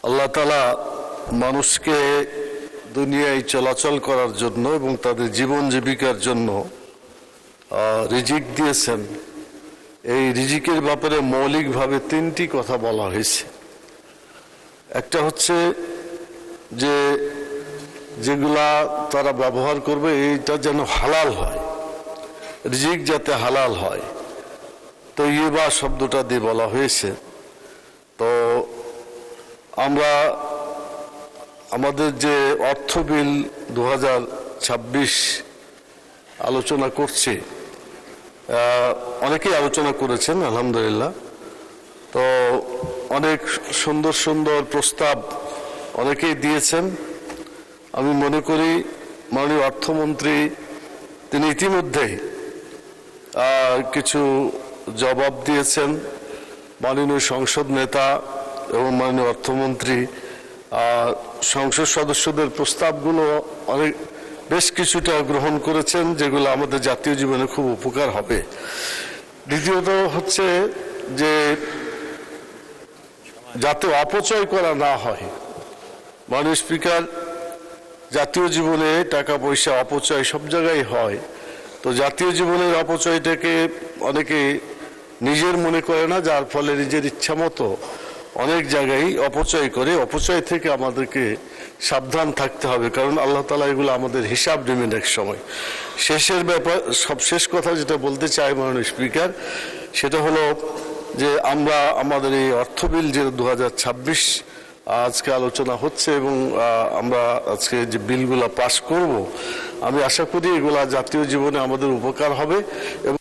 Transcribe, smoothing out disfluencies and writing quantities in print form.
আল্লাহ তাআলা মানুষকে দুনিয়ায় চলাচল করার জন্য এবং তাদের জীবন জীবিকার জন্য রিজিক দিয়েছেন। এই রিজিকের ব্যাপারে মৌলিকভাবে তিনটি কথা বলা হয়েছে। একটা হচ্ছে যে যেগুলা তারা ব্যবহার করবে এইটা যেন হালাল হয়, রিজিক যাতে হালাল হয়। তো ইয়েবা শব্দটা দিয়ে বলা হয়েছে। তো আমরা আমাদের যে অর্থ বিল 2026 আলোচনা করছি, অনেকেই আলোচনা করেছেন আলহামদুলিল্লাহ। তো অনেক সুন্দর সুন্দর প্রস্তাব অনেকেই দিয়েছেন। আমি মনে করি মাননীয় অর্থমন্ত্রী তিনি ইতিমধ্যেই কিছু জবাব দিয়েছেন। মাননীয় সংসদ নেতা এবং মাননীয় অর্থমন্ত্রী সংসদ সদস্যদের প্রস্তাবগুলো অনেক বেশ কিছুটা গ্রহণ করেছেন, যেগুলো আমাদের জাতীয় জীবনে খুব উপকার হবে। দ্বিতীয়ত হচ্ছে যে যাতে অপচয় করা না হয়। মাননীয় স্পিকার, জাতীয় জীবনে টাকা পয়সা অপচয় সব জায়গায় হয়। তো জাতীয় জীবনের অপচয়টাকে অনেকে নিজের মনে করে না, যার ফলে নিজের ইচ্ছা মতো অনেক জায়গায় অপচয় করে। অপচয় থেকে আমাদেরকে সাবধান থাকতে হবে, কারণ আল্লাহ তাআলা এগুলো আমাদের হিসাব নেবেন এক সময়। শেষের ব্যাপার শেষ কথা যেটা বলতে চাই মাননীয় স্পিকার, সেটা হলো যে আমরা আমাদের এই অর্থ বিল যে 2026 আজকে আলোচনা হচ্ছে এবং আমরা আজকে যে বিলগুলা পাস করব, আমি আশা করি এগুলা জাতীয় জীবনে আমাদের উপকার হবে এবং